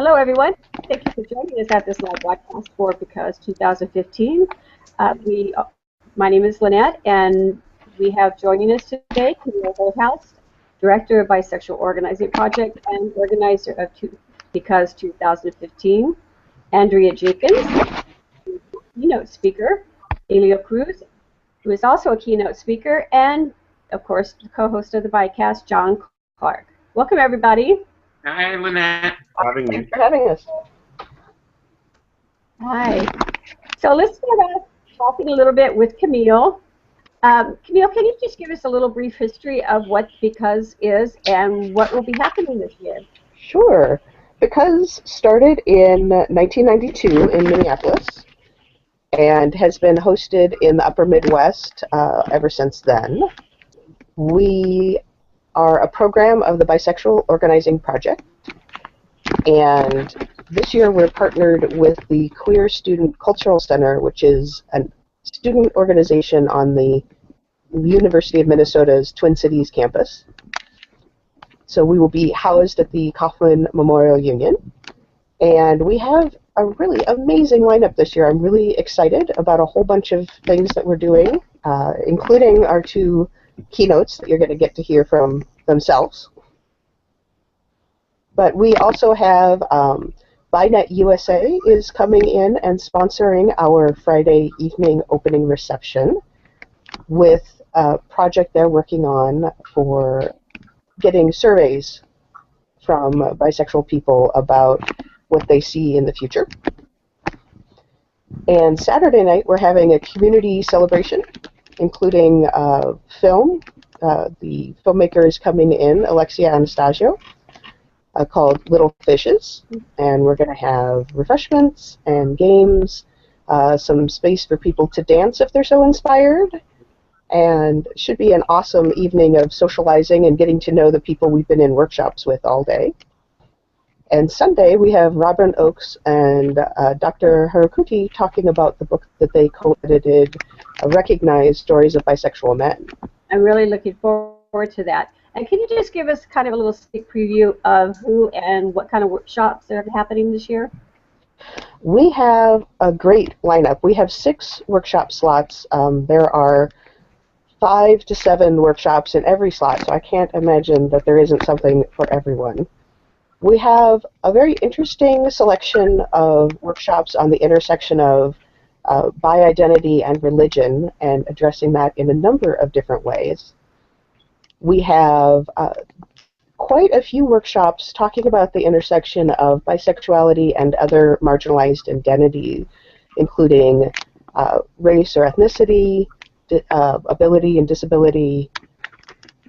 Hello, everyone. Thank you for joining us at this live broadcast for Because 2015. My name is Lynette, and we have joining us today Camille Holthaus, Director of Bisexual Organizing Project and organizer of Because 2015, Andrea Jenkins, keynote speaker, Eliel Cruz, who is also a keynote speaker, and, of course, the co-host of the Bicast, John Clark. Welcome, everybody. Hi, Lynette. Thanks for having us. Hi. So let's start off talking a little bit with Camille. Camille, can you just give us a little brief history of what Because is and what will be happening this year? Sure. Because started in 1992 in Minneapolis and has been hosted in the upper Midwest ever since then. We are a program of the Bisexual Organizing Project, and this year we're partnered with the Queer Student Cultural Center, which is a student organization on the University of Minnesota's Twin Cities campus. So we will be housed at the Kaufman Memorial Union, and we have a really amazing lineup this year. I'm really excited about a whole bunch of things that we're doing, including our two keynotes that you're going to get to hear from themselves. But we also have BiNet USA is coming in and sponsoring our Friday evening opening reception with a project they're working on for getting surveys from bisexual people about what they see in the future. And Saturday night we're having a community celebration, including film. The filmmaker is coming in, Alexia Anastasio, called Little Fishes, and we're going to have refreshments and games, some space for people to dance if they're so inspired, and it should be an awesome evening of socializing and getting to know the people we've been in workshops with all day. And Sunday we have Robin Oakes and Dr. Harakuti talking about the book that they co-edited, Recognize Stories of Bisexual Men. I'm really looking forward to that. And can you just give us kind of a little sneak preview of who and what kind of workshops are happening this year? We have a great lineup. We have 6 workshop slots. There are 5 to 7 workshops in every slot, so I can't imagine that there isn't something for everyone. We have a very interesting selection of workshops on the intersection of bi-identity and religion, and addressing that in a number of different ways. We have quite a few workshops talking about the intersection of bisexuality and other marginalized identities, including race or ethnicity, ability and disability.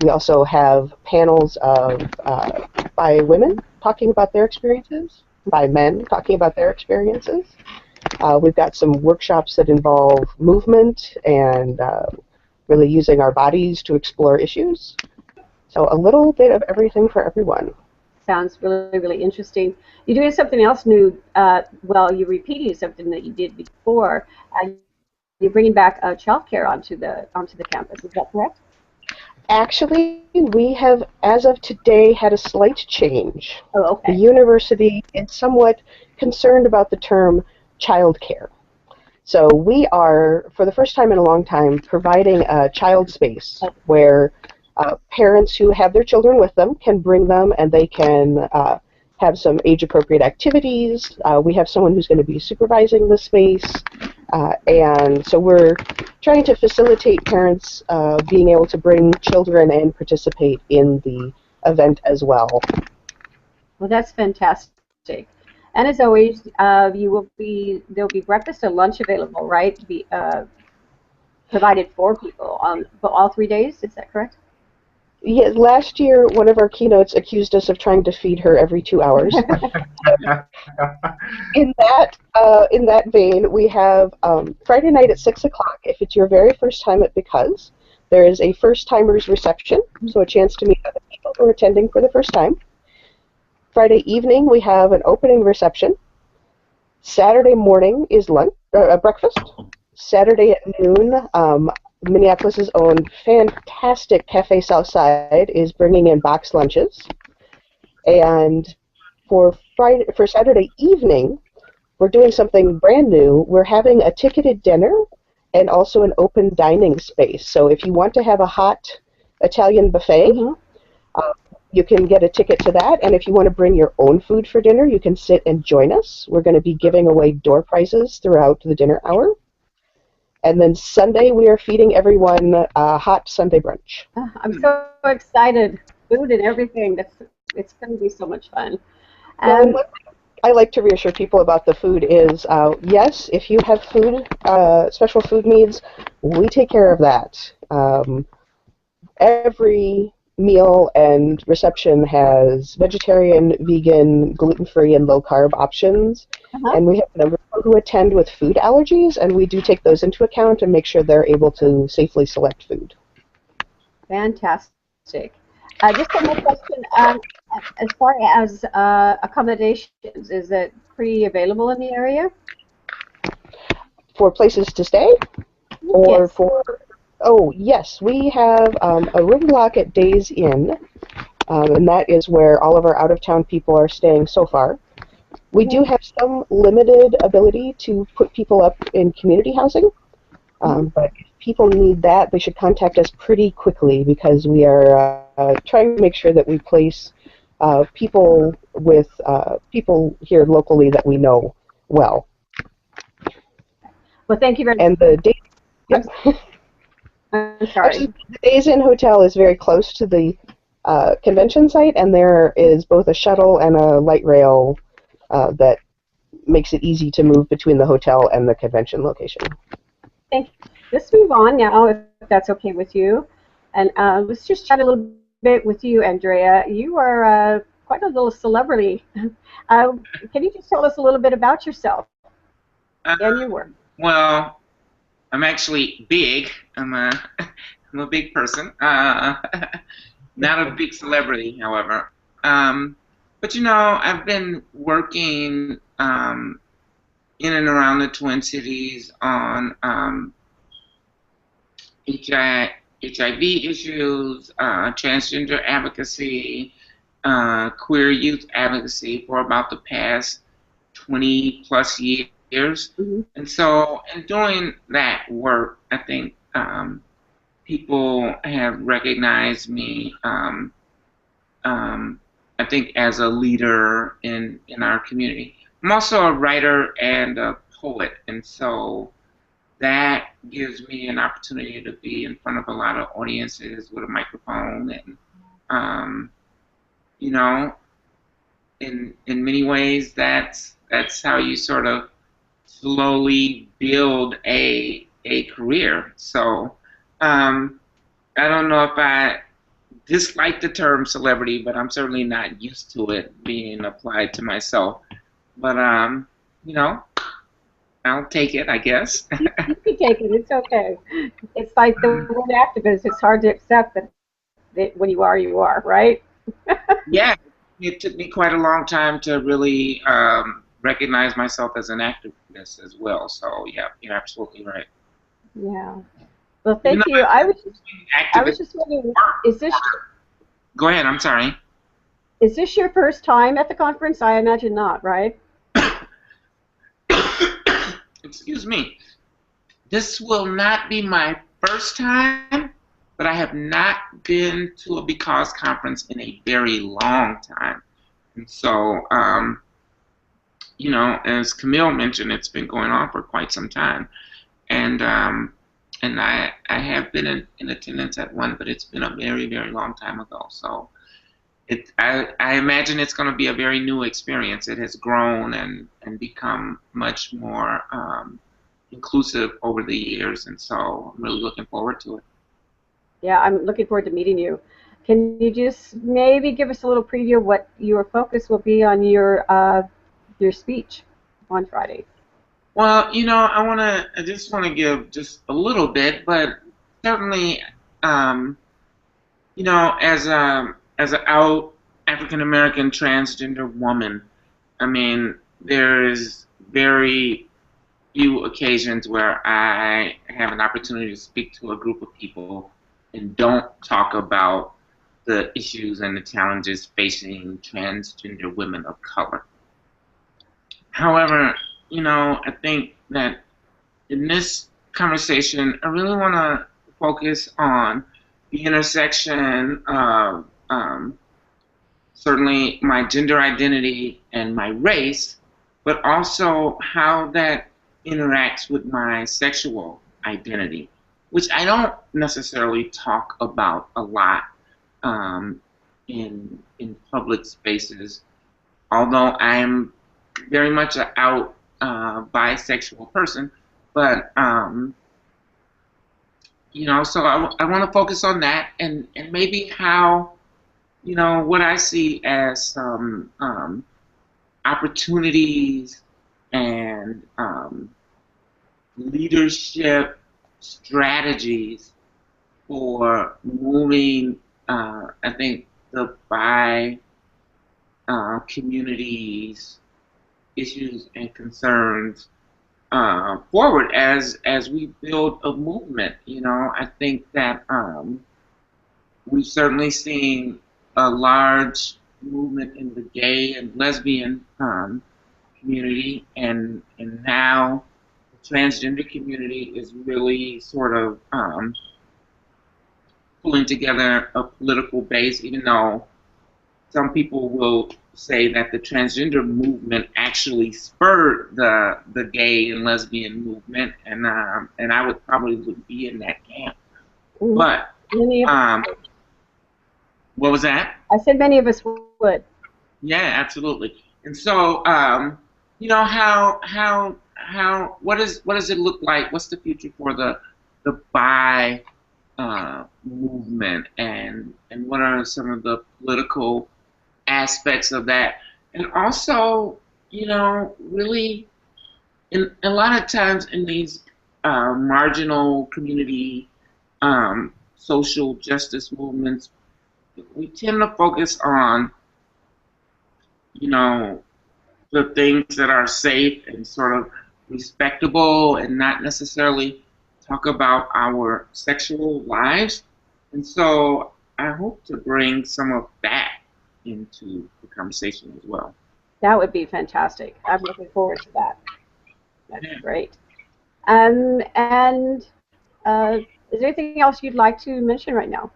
We also have panels of bi women talking about their experiences, bi men talking about their experiences. We've got some workshops that involve movement and really using our bodies to explore issues. So a little bit of everything for everyone. Sounds really, really interesting. You're doing something else new. Well, you're repeating something that you did before. You're bringing back childcare onto the campus. Is that correct? Actually, we have, as of today, had a slight change. Oh, okay. The university is somewhat concerned about the term childcare. So we are, for the first time in a long time, providing a child space where parents who have their children with them can bring them, and they can have some age-appropriate activities. We have someone who's going to be supervising the space, and so we're trying to facilitate parents being able to bring children and participate in the event as well. Well, that's fantastic. And as always, there'll be breakfast and lunch available, right? To be provided for people on all 3 days. Is that correct? Yeah. Last year, one of our keynotes accused us of trying to feed her every 2 hours. In that vein, we have Friday night at 6 o'clock. If it's your very first time at Because, there is a first-timers reception, so a chance to meet other people who are attending for the first time. Friday evening, we have an opening reception. Saturday morning is breakfast. Saturday at noon, Minneapolis' own fantastic Cafe Southside is bringing in box lunches. And for Saturday evening, we're doing something brand new. We're having a ticketed dinner and also an open dining space. So if you want to have a hot Italian buffet, uh, you can get a ticket to that. And if you want to bring your own food for dinner, you can sit and join us. We're going to be giving away door prizes throughout the dinner hour. And then Sunday, we are feeding everyone a hot Sunday brunch. I'm so excited. Food and everything. It's going to be so much fun. Well, and what I like to reassure people about the food is, yes, if you have food, special food needs, we take care of that. Every meal and reception has vegetarian, vegan, gluten-free, and low-carb options. And we have a number of people who attend with food allergies, and we do take those into account and make sure they're able to safely select food. Fantastic. Just one more question. As far as accommodations, is it pretty available in the area? For places to stay? Or Yes. Oh, yes. We have a room block at Days Inn, and that is where all of our out-of-town people are staying so far. We do have some limited ability to put people up in community housing, but if people need that, they should contact us pretty quickly because we are trying to make sure that we place people with people here locally that we know well. Well, thank you very much. And the Days, I'm sorry. Actually, the Days Inn Hotel is very close to the convention site, and there is both a shuttle and a light rail that makes it easy to move between the hotel and the convention location. Thank you. Let's move on now, if that's okay with you. And let's just chat a little bit with you, Andrea. You are quite a little celebrity. Can you just tell us a little bit about yourself and your work? Well, I'm actually big. I'm a big person. Not a big celebrity, however. But you know, I've been working in and around the Twin Cities on HIV issues, transgender advocacy, queer youth advocacy for about the past 20 plus years. And so in doing that work, I think people have recognized me, I think, as a leader in our community. I'm also a writer and a poet, and so that gives me an opportunity to be in front of a lot of audiences with a microphone, and you know, in many ways, that's how you sort of slowly build a career. So I don't know if I dislike the term celebrity, but I'm certainly not used to it being applied to myself. But you know, I'll take it, I guess. You can take it. It's okay. It's like the word activist. It's hard to accept that when you are, right? Yeah, it took me quite a long time to really recognize myself as an activist as well. So yeah, you're absolutely right. Yeah. Well, thank you. I was just wondering, Go ahead. I'm sorry. Is this your first time at the conference? I imagine not, right? Excuse me. This will not be my first time, but I have not been to a Because conference in a very long time. And so, you know, as Camille mentioned, it's been going on for quite some time. And I have been in attendance at one, but it's been a very, very long time ago. So I imagine it's going to be a very new experience. It has grown and become much more inclusive over the years, and so I'm really looking forward to it. Yeah, I'm looking forward to meeting you. Can you just maybe give us a little preview of what your focus will be on your speech on Friday? Well, you know, I just want to give just a little bit, but certainly, you know, as an out African American transgender woman, I mean, there is very few occasions where I have an opportunity to speak to a group of people and don't talk about the issues and the challenges facing transgender women of color. However, I think that in this conversation, I really want to focus on the intersection of certainly my gender identity and my race, but also how that interacts with my sexual identity, which I don't necessarily talk about a lot in public spaces, although I'm very much an out bisexual person. But so I want to focus on that and maybe how what I see as some opportunities and leadership strategies for moving, I think, the bi communities' issues and concerns forward as we build a movement. I think that we've certainly seen a large movement in the gay and lesbian community, and now the transgender community is really sort of pulling together a political base, even though some people will say that the transgender movement actually spurred the gay and lesbian movement, and I would probably be in that camp. But what was that? I said many of us would. Yeah, absolutely. And so, what does it look like? What's the future for the bi movement, and what are some of the political aspects of that? And also, really, in a lot of times in these marginal community social justice movements, we tend to focus on, the things that are safe and sort of respectable, and not necessarily talk about our sexual lives. And so I hope to bring some of that into the conversation as well. That would be fantastic. I'm looking forward to that. That's great. And is there anything else you'd like to mention right now?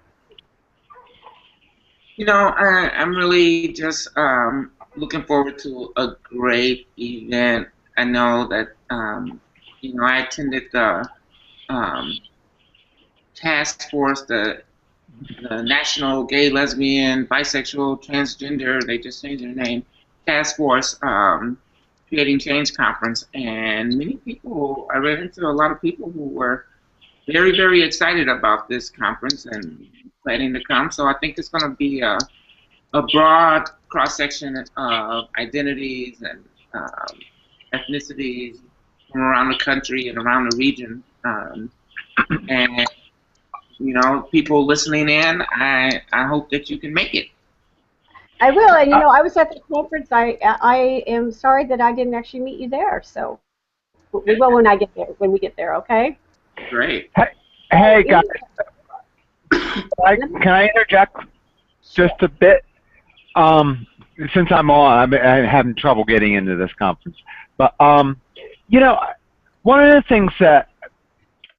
I'm really just looking forward to a great event. I know that, I attended the task force, the National Gay, Lesbian, Bisexual, Transgender, they just changed their name, task force, Creating Change Conference. And I ran into a lot of people who were very, very excited about this conference and planning to come. So I think it's going to be a broad cross-section of identities and ethnicities from around the country and around the region. And, people listening in, I hope that you can make it. I will. And, I was at the conference. I am sorry that I didn't actually meet you there. So we will when we get there, okay? Great. Hey guys, can I interject just a bit? Since I'm I'm having trouble getting into this conference. But, one of the things that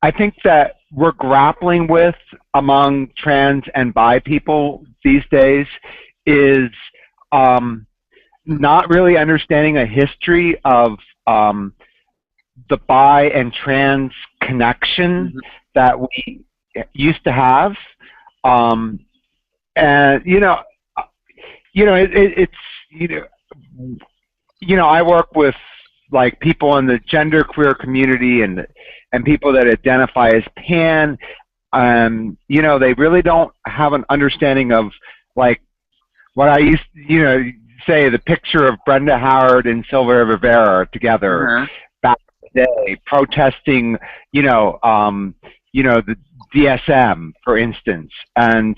I think that we're grappling with among trans and bi people these days is not really understanding a history of the bi and trans connection that we used to have, and I work with like people in the genderqueer community and people that identify as pan. They really don't have an understanding of like what I used to, say the picture of Brenda Howard and Sylvia Rivera together back in the day, protesting, the DSM, for instance, and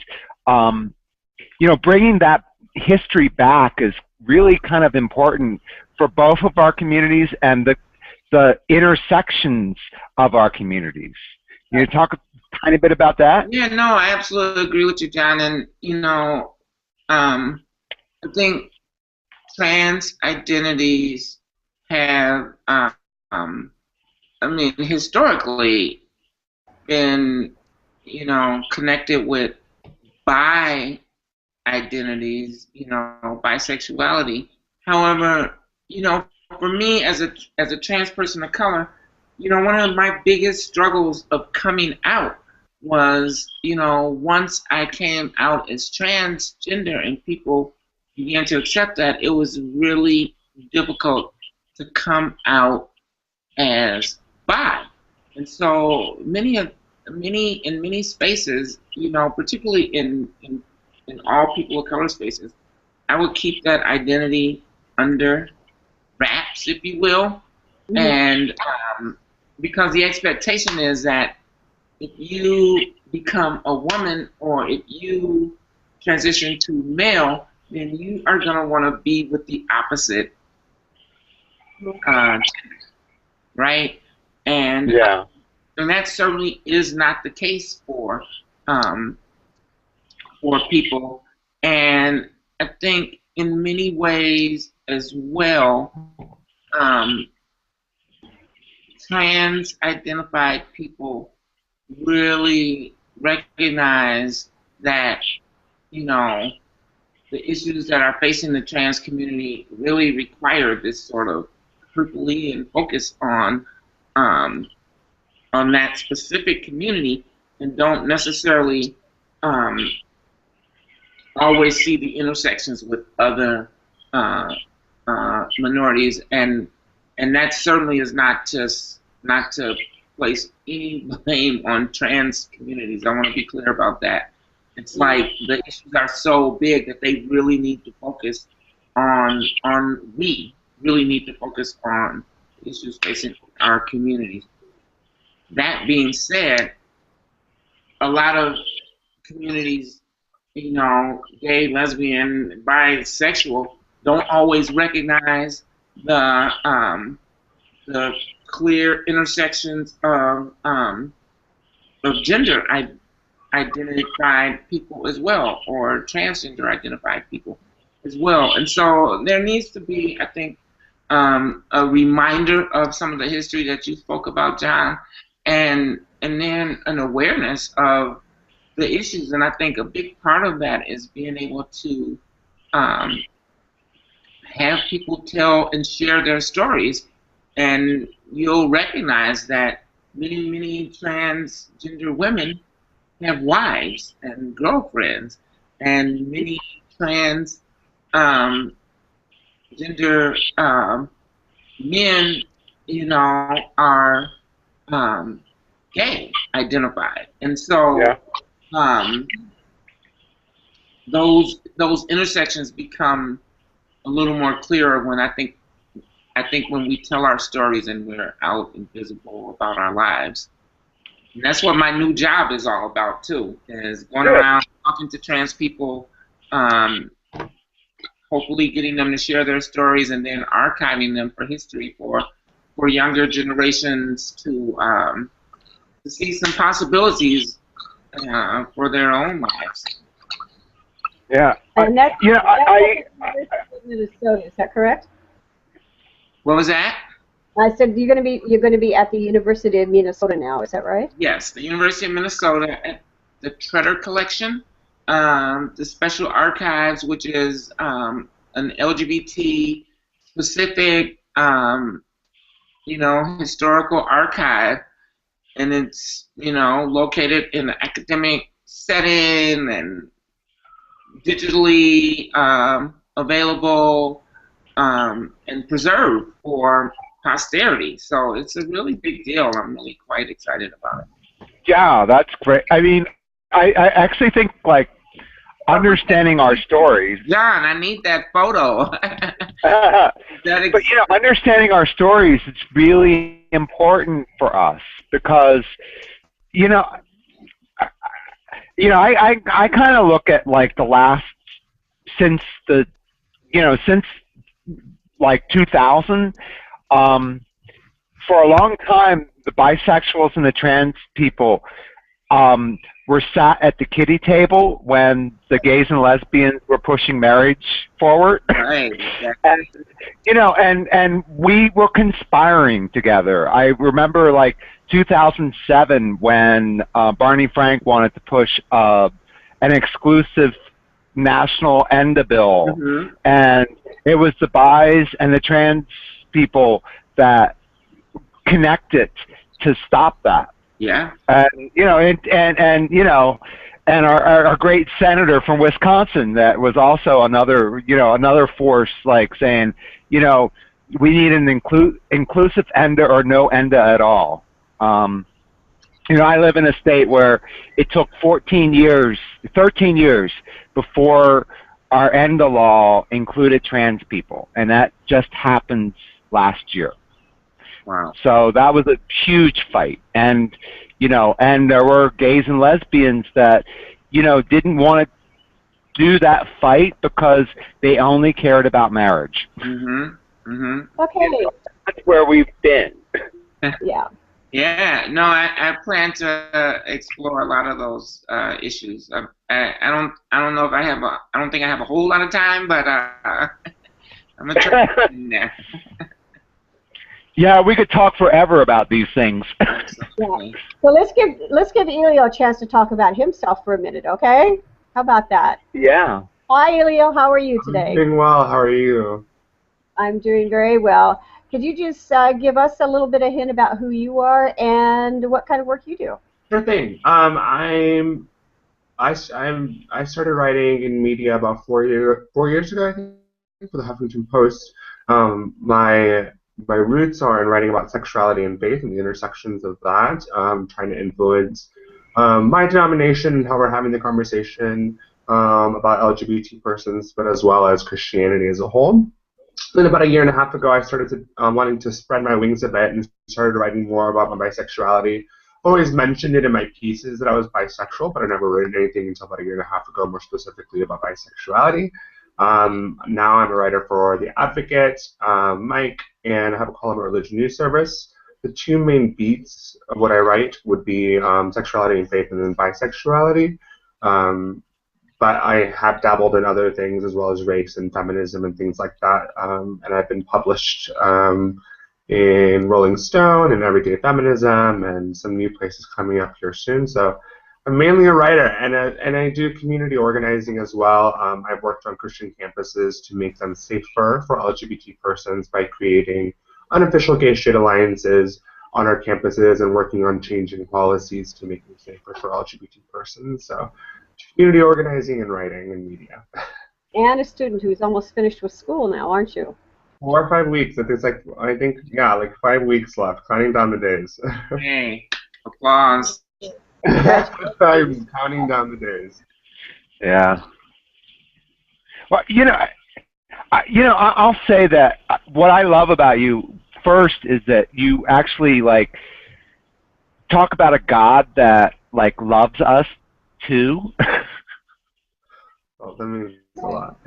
bringing that history back is really kind of important for both of our communities and the intersections of our communities. Talk tiny bit about that? Yeah, no, I absolutely agree with you, John. And, I think trans identities have, historically been, connected with bi identities, bisexuality. However, for me as a trans person of color, one of my biggest struggles of coming out was, once I came out as transgender and people began to accept that, it was really difficult to come out as bi. And so in many spaces, particularly in all people of color spaces, I would keep that identity under wraps, if you will. Mm-hmm. And because the expectation is that if you become a woman or if you transition to male, then you are going to want to be with the opposite gender, right? And yeah. And that certainly is not the case for people. And I think in many ways as well, trans-identified people really recognize that, the issues that are facing the trans community really require this sort of Herculean focus on that specific community, and don't necessarily always see the intersections with other minorities, and that certainly is not to place any blame on trans communities. I want to be clear about that. It's like the issues are so big that they really need to focus we really need to focus on issues facing our communities. That being said, a lot of communities, gay, lesbian, bisexual, don't always recognize the clear intersections of gender identified people as well, or transgender identified people as well. And so there needs to be, I think, a reminder of some of the history that you spoke about, John, and then an awareness of the issues. And I think a big part of that is being able to have people tell and share their stories, and you'll recognize that many transgender women have wives and girlfriends, and many trans gender men, are gay identified, and so those intersections become a little more clearer when I think when we tell our stories and we're out and visible about our lives. And that's what my new job is all about too, is going around talking to trans people, hopefully getting them to share their stories and then archiving them for history for younger generations to see some possibilities for their own lives. Yeah. And that's Minnesota, is that correct? What was that? I said you're going to be at the University of Minnesota now. Is that right? Yes, the University of Minnesota at the Tretter Collection, the Special Archives, which is an LGBT specific, historical archive, and it's located in an academic setting and digitally available and preserved for posterity. So it's a really big deal. I'm really quite excited about it. Yeah, that's great. I mean, I actually think, like, understanding our stories. John, I need that photo. But, understanding our stories, it's really important for us because, I kind of look at, like, the last, since like 2000, for a long time, the bisexuals and the trans people were sat at the kiddie table when the gays and lesbians were pushing marriage forward. Right. And, you know, and we were conspiring together. I remember like 2007 when Barney Frank wanted to push an exclusive national ENDA bill, and it was the bis and the trans people that connected to stop that. Yeah. And you know, and you know, and our great senator from Wisconsin that was also another, you know, another force like saying, you know, we need an inclusive ENDA or no ENDA at all. You know, I live in a state where it took 13 years before our ENDA law included trans people, and that just happened last year. Wow. So that was a huge fight, and you know, and there were gays and lesbians that, you know, didn't want to do that fight because they only cared about marriage. Okay. That's where we've been. Yeah. Yeah. No, I plan to explore a lot of those issues. I don't know if I have I don't think I have a whole lot of time, but I'm gonna try. Yeah. Yeah, we could talk forever about these things. Yeah. So let's give Eliel a chance to talk about himself for a minute, okay? How about that? Yeah. Hi, Eliel. How are you today? I'm doing well. How are you? I'm doing very well. Could you just give us a little bit of hint about who you are and what kind of work you do? Sure thing. I started writing in media about 4 years ago, I think, for the Huffington Post. My roots are in writing about sexuality and faith and the intersections of that, trying to influence my denomination and how we're having the conversation about LGBT persons, but as well as Christianity as a whole. Then about a year and a half ago, I started wanting to spread my wings a bit and started writing more about my bisexuality. Always mentioned it in my pieces that I was bisexual, but I never written anything until about a year and a half ago, more specifically about bisexuality. Now I'm a writer for The Advocate, Mike, and I have a column at Religion News Service. The two main beats of what I write would be sexuality and faith, and then bisexuality. But I have dabbled in other things as well as race and feminism and things like that. And I've been published in Rolling Stone and Everyday Feminism and some new places coming up here soon. So I'm mainly a writer, and I do community organizing as well. I've worked on Christian campuses to make them safer for LGBT persons by creating unofficial gay-straight alliances on our campuses and working on changing policies to make them safer for LGBT persons. So community organizing and writing and media. And a student who's almost finished with school now, aren't you? 4 or 5 weeks. It's like, I think, yeah, like 5 weeks left, counting down the days. Hey, applause. I'm counting down the days. Yeah. Well, you know, I'll say that what I love about you first is that you actually like talk about a God that like loves us too. Well, that means a lot.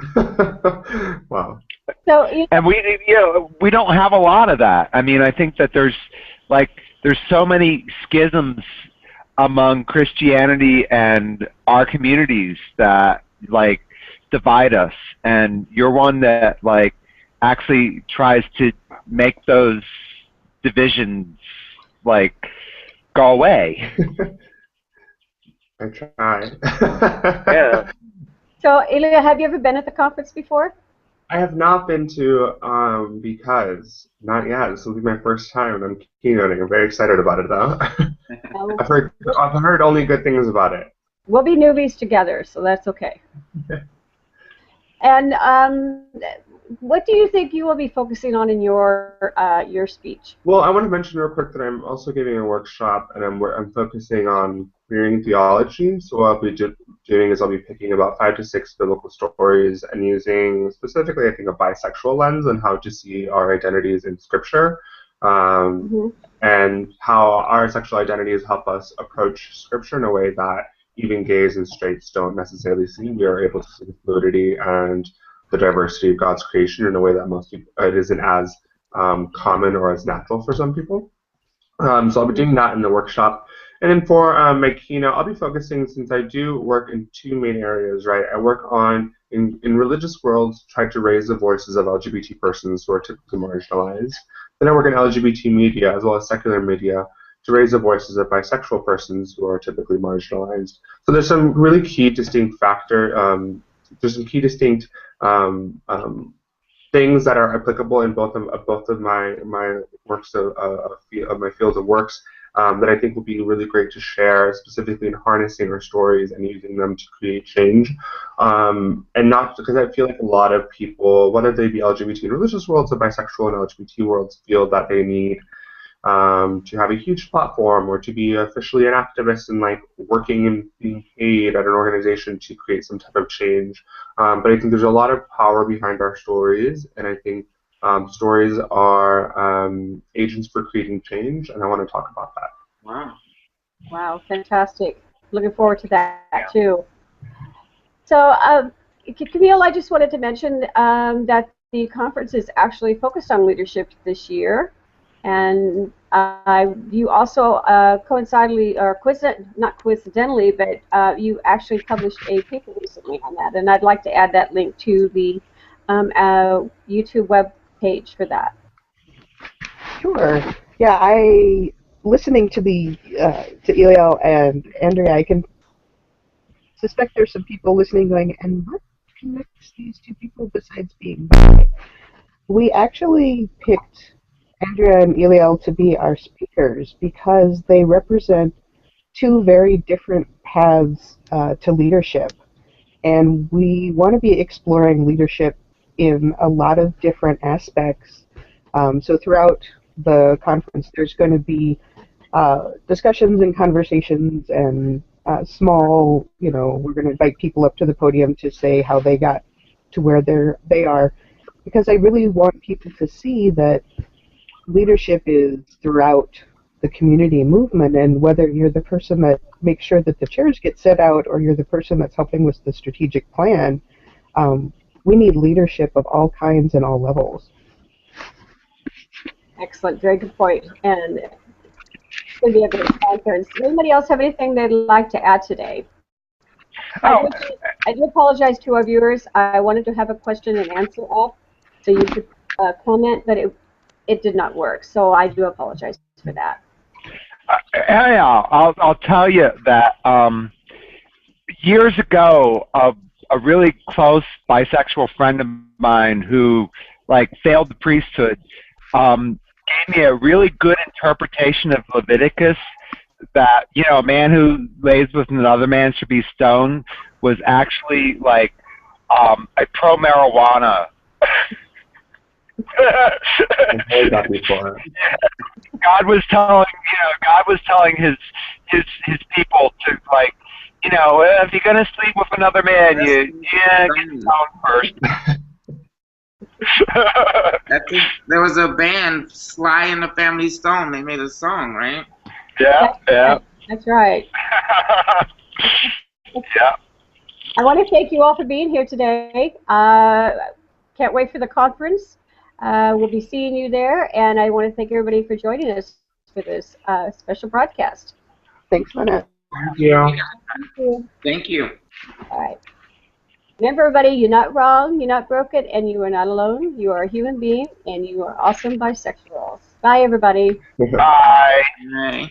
Wow. So, and we don't have a lot of that. I mean, I think that there's so many schisms among Christianity and our communities that like divide us, and you're one that like actually tries to make those divisions like go away. I try. Yeah. So, Eliel, have you ever been at the conference before? I have not been to because not yet. This will be my first time, and I'm keynoting. I'm very excited about it, though. I've heard only good things about it. We'll be newbies together, so that's okay. And what do you think you will be focusing on in your speech? Well, I want to mention real quick that I'm also giving a workshop, and I'm focusing on queering theology. So what I'll be doing is I'll be picking about 5 to 6 biblical stories and using specifically, I think, a bisexual lens on how to see our identities in Scripture, and how our sexual identities help us approach Scripture in a way that even gays and straights don't necessarily see. We are able to see the fluidity and the diversity of God's creation in a way that most people, it isn't as common or as natural for some people. So I'll be doing that in the workshop. And then for my keynote, I'll be focusing, since I do work in two main areas, right? I work on, in religious worlds, try to raise the voices of LGBT persons who are typically marginalized. Then I work in LGBT media, as well as secular media, to raise the voices of bisexual persons who are typically marginalized. So there's some really key distinct there's some key distinct things that are applicable in both of my works of my fields of works that I think will be really great to share, specifically in harnessing our stories and using them to create change. And not because I feel like a lot of people, whether they be LGBT in religious worlds or bisexual and LGBT worlds, feel that they need to have a huge platform or to be officially an activist and like working and being paid at an organization to create some type of change. But I think there's a lot of power behind our stories, and I think stories are agents for creating change, and I want to talk about that. Wow. Wow, fantastic. Looking forward to that too. So, Camille, I just wanted to mention that the conference is actually focused on leadership this year. And you also not coincidentally, but you actually published a paper recently on that, and I'd like to add that link to the YouTube web page for that. Sure. Yeah, listening to to Eliel and Andrea, I can suspect there's some people listening going, and what connects these two people besides being bi? We actually picked Andrea and Eliel to be our speakers because they represent two very different paths to leadership. And we want to be exploring leadership in a lot of different aspects. So throughout the conference, there's going to be discussions and conversations and we're going to invite people up to the podium to say how they got to where they are. Because I really want people to see that leadership is throughout the community movement, and whether you're the person that makes sure that the chairs get set out or you're the person that's helping with the strategic plan, we need leadership of all kinds and all levels. Excellent, very good point. And it's going to be a great conference. Does anybody else have anything they'd like to add today? I do apologize to our viewers. I wanted to have a question and answer up so you could comment, but it did not work, so I do apologize for that. Yeah, I'll tell you that years ago, a really close bisexual friend of mine who failed the priesthood gave me a really good interpretation of Leviticus that a man who lays with another man should be stoned was actually a pro-marijuana. I've heard that before. God was telling his people to if you're gonna sleep with another man, get stoned first. There was a band, Sly and the Family Stone. They made a song, right? Yeah. That's right. Yeah. I want to thank you all for being here today. Can't wait for the conference. We'll be seeing you there, and I want to thank everybody for joining us for this special broadcast. Thanks, Lynette. Thank you. Thank you. Thank you. All right. Remember, everybody, you're not wrong, you're not broken, and you are not alone. You are a human being, and you are awesome bisexuals. Bye, everybody. Bye. Bye.